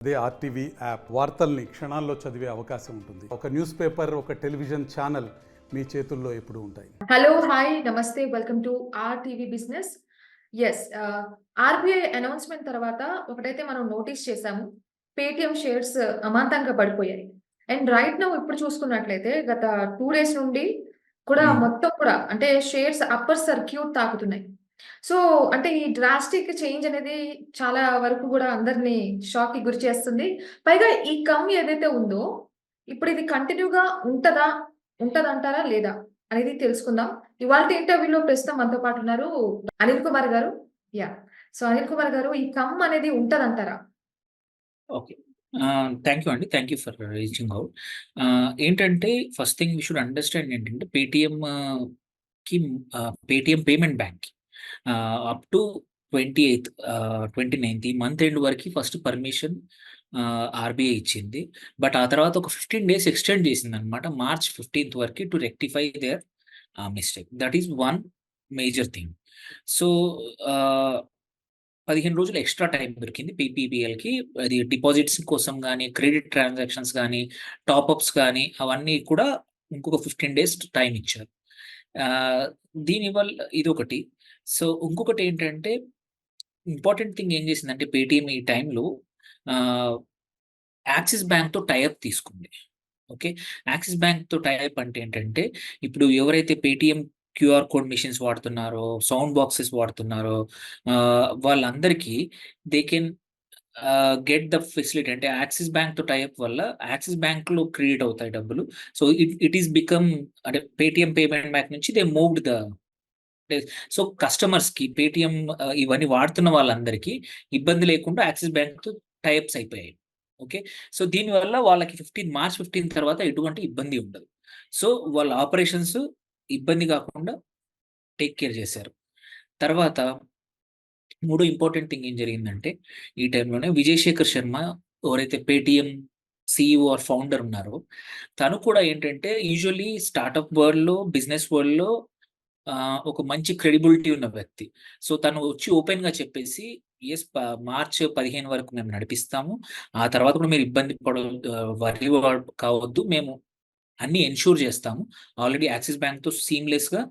అదే RTV app వార్తల్ని క్షణాల్లో చదివే అవకాశం ఉంటుంది. ఒక న్యూస్ పేపర్, ఒక టెలివిజన్ ఛానల్ మీ చేతుల్లో ఎప్పుడూ ఉంటాయి. హలో, హాయ్, నమస్తే, welcome to RTV business. Yes, RBI announcement తర్వాత ఒకటైతే మనం నోటీస్ చేశాము. పేటిఎం షేర్స్ అమాంతంగా పడిపోయాయి. అండ్ రైట్ నౌ ఇప్పుడు చూసుకున్నట్లయితే గత 2 డేస్ నుండి కూడా మొత్తం కూడా అంటే షేర్స్ అప్పర్ సర్క్యూట్ తాకుతున్నాయి. సో అంటే ఈ డ్రాస్టిక్ చేంజ్ అనేది చాలా వరకు కూడా అందరిని షాక్‌కి గురి చేస్తుంది. పైగా ఈ ఏదైతే ఉందో ఇప్పుడు ఇది కంటిన్యూగా ఉంటదంటారా లేదా అనేది తెలుసుకుందాం. ఇవాల్టి ఇంటర్వ్యూలో ప్రస్తుతం మనతో పాటు ఉన్నారు అనిల్ కుమార్ గారు. యాహ్! సో అనిల్ కుమార్ గారు, ఈ అనేది ఉంటదంటారా? ఓకే. థాంక్ యూ అండి. Thank you for reaching out. ఏంటంటే first thing we should understand ఏంటంటే Paytm payment bank up to 28థ్ 29థ్ ఈ మంత్ ఎండ్ వరకి ఫస్ట్ పర్మిషన్ ఆర్‌బీఐ ఇచ్చింది. బట్ ఆ తర్వాత ఒక 15 డేస్ ఎక్స్‌టెండ్ చేసిందనమాట. మార్చ్ 15థ్ వరకి to rectify their mistake. That is one major thing. So, 15 రోజులు ఎక్స్‌ట్రా టైం దొరికింది పీపీబీఎల్‌కి. అది డిపాజిట్స్ కోసం గానీ, క్రెడిట్ ట్రాన్సాక్షన్స్ గానీ, టాపప్స్ గానీ అవన్నీ కూడా ఇంకొక 15 డేస్ టైం ఇచ్చారు. దీనివల్ల ఇదొకటి. సో, ఇంకొకటేంటంటే ఇంపార్టెంట్ థింగ్ ఏం చేసిందంటే పేటీఎం ఈ టైంలో యాక్సిస్ బ్యాంక్‌తో టై అప్ తీసుకుంది. ఓకే. యాక్సిస్ బ్యాంక్‌తో టై అప్ అంటే ఏంటంటే, ఇప్పుడు ఎవరైతే పేటీఎం క్యూఆర్ కోడ్ మెషిన్స్ వాడుతున్నారో, సౌండ్ బాక్సెస్ వాడుతున్నారో వాళ్ళందరికీ they can get the facility. అంటే యాక్సిస్ బ్యాంక్‌తో టై అప్ వల్ల యాక్సిస్ బ్యాంక్‌లో క్రియేట్ అవుతాయి డబ్బులు. సో, ఇట్ ఈస్ బికమ్ అంటే పేటీఎం పేమెంట్ బ్యాంక్ నుంచి దే మూవ్డ్ ద సో, కస్టమర్స్‌కి పేటీఎం ఇవన్నీ వాడుతున్న వాళ్ళందరికీ ఇబ్బంది లేకుండా యాక్సిస్ బ్యాంక్‌తో టై అప్స్ అయిపోయాయి. ఓకే. సో, దీనివల్ల వాళ్ళకి మార్చ్ 15 తర్వాత ఎటువంటి ఇబ్బంది ఉండదు. సో, వాళ్ళ ఆపరేషన్స్ ఇబ్బంది కాకుండా టేక్ కేర్ చేశారు. తర్వాత మూడో ఇంపార్టెంట్ థింగ్ ఏం జరిగిందంటే, ఈ టైంలోనే విజయ్ శేఖర్ శర్మ ఎవరైతే పేటీఎం సీఈఓ ఆర్ ఫౌండర్ ఉన్నారో, తను కూడా ఏంటంటే యూజువల్లీ స్టార్టప్ వరల్డ్‌లో, బిజినెస్ వరల్డ్‌లో ఒక మంచి క్రెడిబిలిటీ ఉన్న వ్యక్తి. సో, తను వచ్చి ఓపెన్‌గా చెప్పేసి యెస్ మార్చ్ 15 వరకు మేము నడిపిస్తాము. ఆ తర్వాత కూడా మీరు ఇబ్బంది వర్రీ కావద్దు. మేము అన్నీ ఎన్‌ష్యూర్ చేస్తాము. ఆల్రెడీ యాక్సిస్ బ్యాంక్‌తో సీమ్‌లెస్‌గా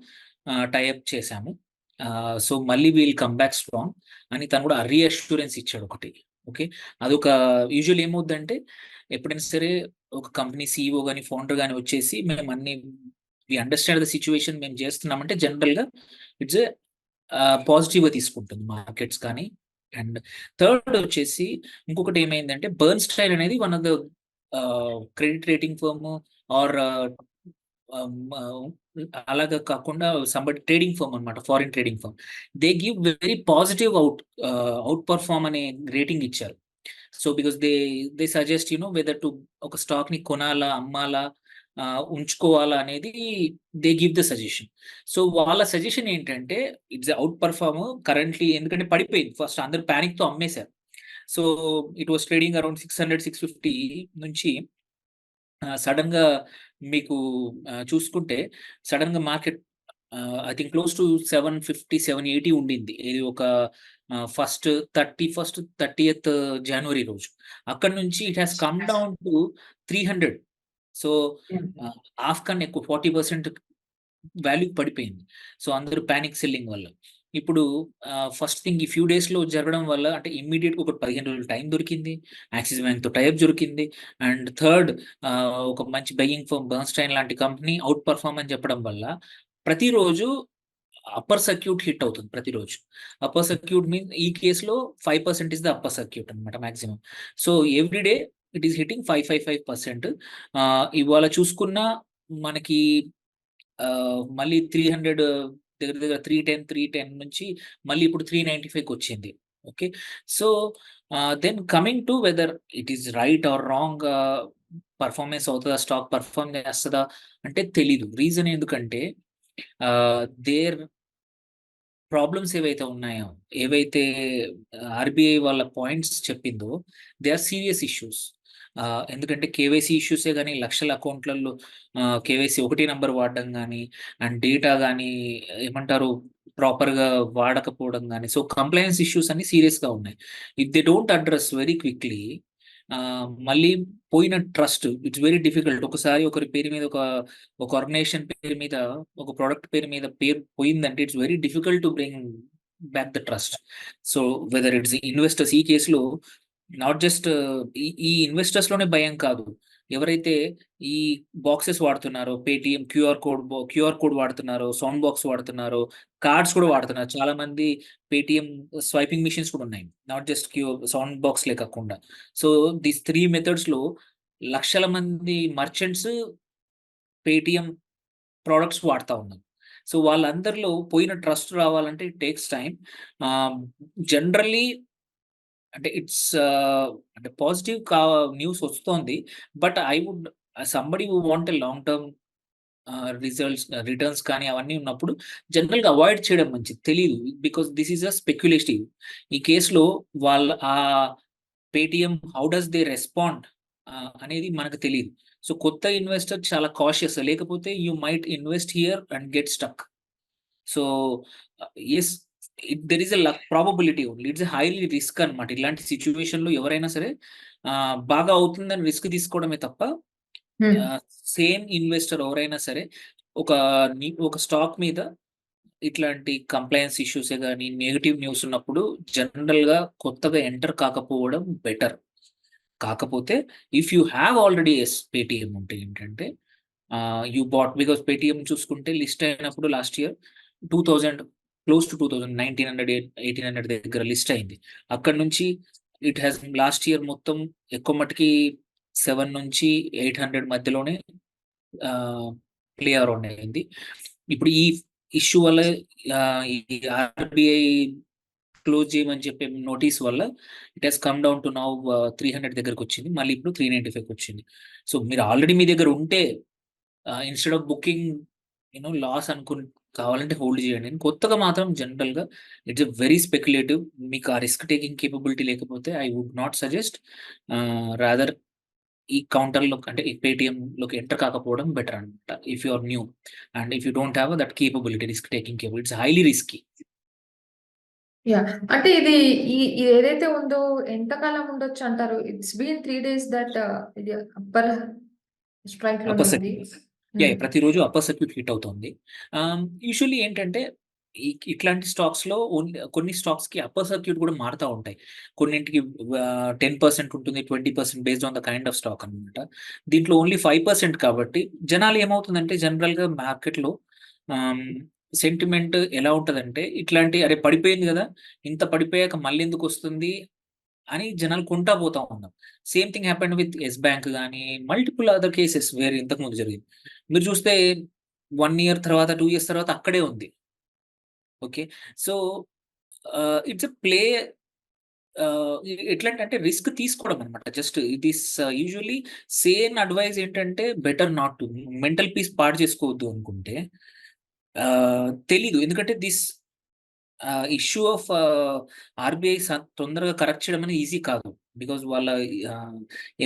టై అప్ చేశాము. సో, మళ్ళీ విల్ కమ్ బ్యాక్ స్ట్రాంగ్ అని తను కూడా రీఅష్యూరెన్స్ ఇచ్చాడు ఒకటి. ఓకే. అదొక యూజువల్లీ ఏమవుద్దంటే ఎప్పుడైనా సరే ఒక కంపెనీ సీఈఓ గాని, ఫౌండర్ గాని వచ్చేసి మేము అన్నీ వి అండర్‌స్టాండ్ ద సిట్యుయేషన్ మేము చేస్తున్నామంటే జనరల్‌గా ఇట్స్ ఎ పాజిటివ్‌గా తీసుకుంటుంది మార్కెట్స్ కానీ. అండ్ థర్డ్ వచ్చేసి ఇంకొకటి ఏమైందంటే బెర్న్‌స్టైన్ అనేది one of the credit rating firm or అలాగా కాకుండా ట్రేడింగ్ ఫర్మ్ అన్నమాట. Foreign trading firm. They give very positive outperform అనే రేటింగ్ ఇచ్చారు. So, because they suggest whether to ఒక స్టాక్‌ని కొనాలా, అమ్మాలా, ఉంచుకోవాలా అనేది they give the suggestion. So, వాళ్ళ సజెషన్ ఏంటంటే ఇట్స్ అవుట్ పెర్ఫార్మ్ కరెంట్‌లీ ఎందుకంటే పడిపోయింది. ఫస్ట్ అందరూ పానిక్‌తో అమ్మేశారు. So, it was trading around 600, 650 నుంచి సడెన్‌గా మీకు చూసుకుంటే సడెన్‌గా market I think close to 750, 780 ఉండింది. ఇది ఒక ఫస్ట్ 30థ్ జనవరి రోజు. అక్కడి నుంచి it has come down to 300. So, half కన్నా ఎక్కువ 40% వాల్యూ పడిపోయింది. సో, అందరూ పానిక్ సెల్లింగ్ వల్ల. ఇప్పుడు ఫస్ట్ థింగ్ ఈ ఫ్యూ డేస్‌లో జరగడం వల్ల అంటే ఇమ్మీడియేట్‌గా ఒక 15 రోజులు టైం దొరికింది. యాక్సిస్ బ్యాంక్‌తో టై అప్ దొరికింది. అండ్ థర్డ్ ఒక మంచి బయింగ్ ఫర్మ్ బెర్న్‌స్టైన్ లాంటి కంపెనీ అవుట్ పెర్ఫార్మ్ అని చెప్పడం వల్ల ప్రతిరోజు అప్పర్ సర్క్యూట్ హిట్ అవుతుంది ప్రతిరోజు. అప్పర్ సర్క్యూట్ ఈ కేస్‌లో 5% ఇస్ ద అప్పర్ సర్క్యూట్ అన్నమాట maximum. So, every day it is hitting 555%. ఇవాళ చూసుకున్నా మనకి మళ్ళీ 300 దగ్గర దగ్గర 310 నుంచి మళ్ళీ ఇప్పుడు 395కొచ్చింది. Okay. So, then coming to whether it is right or wrong performance అవుతదా? స్టాక్ పెర్ఫార్మ్ చేస్తదా? అంటే తెలీదు. రీజన్ ఎందుకంటే దేర్ ప్రాబ్లమ్స్ ఏవైతే ఉన్నాయో, ఏవైతే ఆర్‌బీఐ వాళ్ళ పాయింట్స్ చెప్పిందో దే ఆర్ సీరియస్ ఇష్యూస్. ఎందుకంటే కేవైసీ ఇష్యూసే గాని లక్షల అకౌంట్‌లలో కేవైసీ ఒకటే నంబర్ వాడడం గాని, అండ్ డేటా గాని ఏమంటారు ప్రాపర్‌గా వాడకపోవడం గాని, సో కంప్లయన్స్ ఇష్యూస్ అన్నీ సీరియస్‌గా ఉన్నాయి. If they don't address very quickly మళ్ళీ పోయిన ట్రస్ట్ ఇట్స్ వెరీ డిఫికల్ట్. ఒకసారి ఒకరి పేరు మీద ఒక ఆర్గనైజేషన్ పేరు మీద ఒక ప్రోడక్ట్ పేరు మీద పేరు పోయిందంటే it's very difficult to bring back the trust. So whether it's investors, ఈ కేసులో నాట్ జస్ట్ ఈ ఇన్వెస్టర్స్ లోనే భయం కాదు, ఎవరైతే ఈ బాక్సెస్ వాడుతున్నారో, పేటిఎం క్యూఆర్ కోడ్ వాడుతున్నారో, సౌండ్ బాక్స్ వాడుతున్నారో, కార్డ్స్ కూడా వాడుతున్నారు చాలా మంది. పేటిఎం స్వైపింగ్ మిషన్స్ కూడా ఉన్నాయి, నాట్ జస్ట్ సౌండ్ బాక్స్ లే కాకుండా. సో దీస్ 3 మెథడ్స్ లో లక్షల మంది మర్చెంట్స్ పేటిఎం ప్రోడక్ట్స్ వాడుతూ ఉన్నారు. సో వాళ్ళందరిలో పోయిన ట్రస్ట్ రావాలంటే ఇట్ టేక్స్ టైం. జనరల్లీ అంటే ఇట్స్ అంటే పాజిటివ్ న్యూస్ వస్తోంది. But I would somebody who want a long term returns కానీ అవన్నీ ఉన్నప్పుడు జనరల్గా అవాయిడ్ చేయడం మంచిది. తెలియదు, because this is a speculative. ఈ కేసులో వాళ్ళ ఆ Paytm how does they respond అనేది మనకు తెలియదు. సో కొత్త ఇన్వెస్టర్ చాలా కాషియస్, లేకపోతే you might invest here and get stuck. So yes, there is a probability only, it's a highly risk అనమాట. ఇలాంటి సిచ్యువేషన్ లో ఎవరైనా సరే బాగా అవుతుందని రిస్క్ తీసుకోవడమే తప్ప, సేమ్ ఇన్వెస్టర్ ఎవరైనా సరే ఒక స్టాక్ మీద ఇట్లాంటి కంప్లైన్స్ ఇష్యూసే కానీ నెగిటివ్ న్యూస్ ఉన్నప్పుడు జనరల్ గా కొత్తగా ఎంటర్ కాకపోవడం బెటర్. కాకపోతే if you have already Paytm ఉంటే ఏంటంటే యూ బాట్, బికాస్ పేటిఎం చూసుకుంటే లిస్ట్ అయినప్పుడు లాస్ట్ ఇయర్ 2000 క్లోజ్ టు 2000 1900 దగ్గర లిస్ట్ అయింది. అక్కడ నుంచి ఇట్ హ్యాస్ లాస్ట్ ఇయర్ మొత్తం ఎక్కువ మటుకి 7 నుంచి 800 మధ్యలోనే ప్లే అరౌండ్ అయింది. ఇప్పుడు ఈ ఇష్యూ వల్ల ఈ ఆర్బిఐ క్లోజ్ చేయమని చెప్పే నోటీస్ వల్ల it has come down to now 300 దగ్గరకు వచ్చింది. మళ్ళీ ఇప్పుడు 395 వచ్చింది. సో మీరు ఆల్రెడీ మీ దగ్గర ఉంటే ఇన్స్టెడ్ ఆఫ్ బుకింగ్ లాస్ కావాలంటే హోల్డ్ చేయండి. కొత్తగా మాత్రం జనరల్ గా ఇట్స్ ఎ వెరీ స్పెక్యులేటివ్. మీకు ఆ రిస్క్ టేకింగ్ కేపబిలిటీ లేకపోతే I would not suggest. Rather ఈ కౌంటర్ లో అంటే ఈ పేటిఎం లోకి ఎంటర్ కాకపోవడం బెటర్ అనమాట. If you are new and if you don't have that capability, risk taking capability, it's highly risky. అంటే ఇది ఏదైతే ఉందో ఎంత కాలం ఉండొచ్చు అంటారు? ఇట్స్ బీన్ 3 days దట్ ఇది అప్పర్ స్ట్రైక్ లోనే ఉంది. ప్రతిరోజు అప్పర్ సర్క్యూట్ హిట్ అవుతుంది. యూజువల్లీ ఏంటంటే ఇట్లాంటి స్టాక్స్ లో కొన్ని స్టాక్స్ కి అప్పర్ సర్క్యూట్ కూడా మారుతూ ఉంటాయి. కొన్నింటికి 10% ఉంటుంది, 20% based on the kind of stock అనమాట. దీంట్లో ఓన్లీ 5% కాబట్టి జనాలు ఏమవుతుందంటే జనరల్ గా మార్కెట్ లో సెంటిమెంట్ ఎలా ఉంటదంటే ఇట్లాంటి అరే పడిపోయింది కదా, ఇంత పడిపోయాక మళ్ళీ ఎందుకు వస్తుంది అని జనాలు కొంటా పోతా ఉన్నాం. Same thing happened with yes bank కానీ మల్టిపుల్ అదర్ కేసెస్ వేరే ఇంతకు ముందు జరిగింది. మీరు చూస్తే 1 year తర్వాత 2 years తర్వాత అక్కడే ఉంది. Okay, so it's a play. ఎట్లాంటి అంటే రిస్క్ తీసుకోవడం అనమాట. Just it is usually same advice ఏంటంటే better not to mental peace పాడు చేసుకోవద్దు అనుకుంటే. తెలీదు, ఎందుకంటే దిస్ ఇష్యూ ఆఫ్ ఆర్బీఐ తొందరగా కరెక్ట్ చేయడం అనేది ఈజీ కాదు. బికాజ్ వాళ్ళ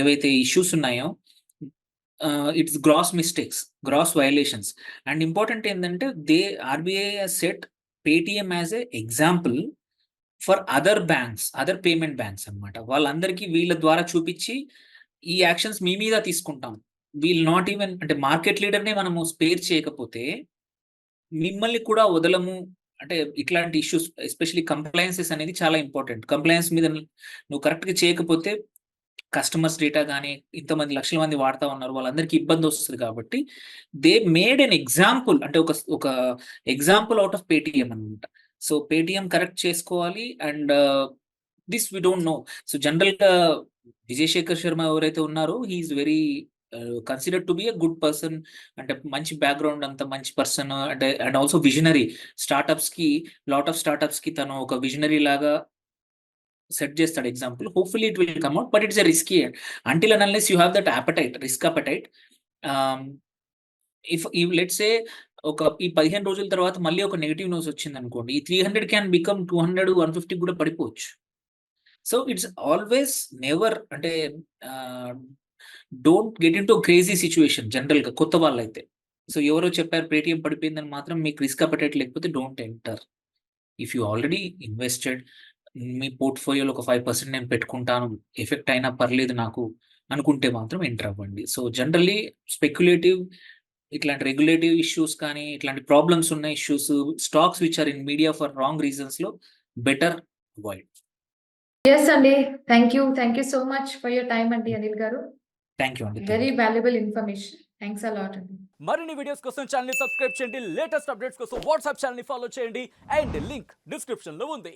ఏవైతే ఇష్యూస్ ఉన్నాయో it's gross mistakes, gross violations. And important ఏంటంటే RBI set Paytm as a example for other banks, other payment banks అనమాట. వాళ్ళందరికీ వీళ్ళ ద్వారా చూపించి ఈ యాక్షన్స్ మీ మీద తీసుకుంటాం, వీల్ నాట్ ఈవెన్ అంటే మార్కెట్ లీడర్నే మనము స్పేర్ చేయకపోతే మిమ్మల్ని కూడా వదలము. అంటే ఇట్లాంటి ఇష్యూస్ ఎస్పెషల్లీ కంప్లైన్సెస్ అనేది చాలా ఇంపార్టెంట్. కంప్లైన్స్ మీద నువ్వు కరెక్ట్గా చేయకపోతే కస్టమర్స్ డేటా కానీ ఇంతమంది లక్షల మంది వాడుతూ ఉన్నారు, వాళ్ళందరికీ ఇబ్బంది వస్తుంది. కాబట్టి దే మేడ్ ఎన్ ఎగ్జాంపుల్, అంటే ఒక ఎగ్జాంపుల్ అవుట్ ఆఫ్ పేటిఎం అనమాట. సో పేటిఎం కరెక్ట్ చేసుకోవాలి. And this we don't know. So general గా విజయ్ శేఖర్ శర్మ ఎవరైతే ఉన్నారో he is very considered to be a good person. అంటే మంచి బ్యాక్గ్రౌండ్, అంత మంచి పర్సన్. అంటే and also visionary. Lot of startups కి తను ఒక విజనరీ లాగా సెట్ చేస్తాడు example. Hopefully it will come out, but it's a risky until and unless you have that appetite, risk appetite. If let's say ఈ 15 రోజుల తర్వాత మళ్ళీ ఒక నెగిటివ్ న్యూస్ వచ్చింది అనుకోండి, ఈ 300 క్యాన్ బికమ్ 200, 150 కూడా పడిపోవచ్చు. సో ఇట్స్ ఆల్వేస్ నెవర్ అంటే don't get in to crazy situation general గా కొత్త వాళ్ళైతే. సో ఎవరో చెప్పారు పేటిఎం పడిపోయిందని మాత్రం మీకు రిస్క్ అపెటైట్ లేకపోతే don't enter. If you already invested, మీ పోర్ట్‌ఫోలియోలో ఒక 5% నేను పెట్టుకుంటాను. ఎఫెక్ట్ అయినా పర్లేదు నాకు అనుకుంటే మాత్రం ఎంటర్ అవ్వండి. సో, జనరల్లీ స్పెక్యులేటివ్ ఇట్లాంటి రెగ్యులేటివ్ ఇష్యూస్ కానీ, ఇట్లాంటి ప్రాబ్లమ్స్ ఉన్న issues, stocks which are in media for wrong రీజన్స్‌లో బెటర్ అవాయిడ్. యెస్ అండి. Thank you so much for your time అండి అనిల్ గారు. థాంక్ యూ అండి. Very valuable information. Thanks a lot అండి. మరిన్ని వీడియోస్ కోసం ఛానల్ ని సబ్స్క్రైబ్ చేయండి. లేటెస్ట్ అప్డేట్స్ కోసం వాట్సాప్ ఛానల్ ని ఫాలో చేయండి. అండ్ లింక్ డిస్క్రిప్షన్ లో ఉంది.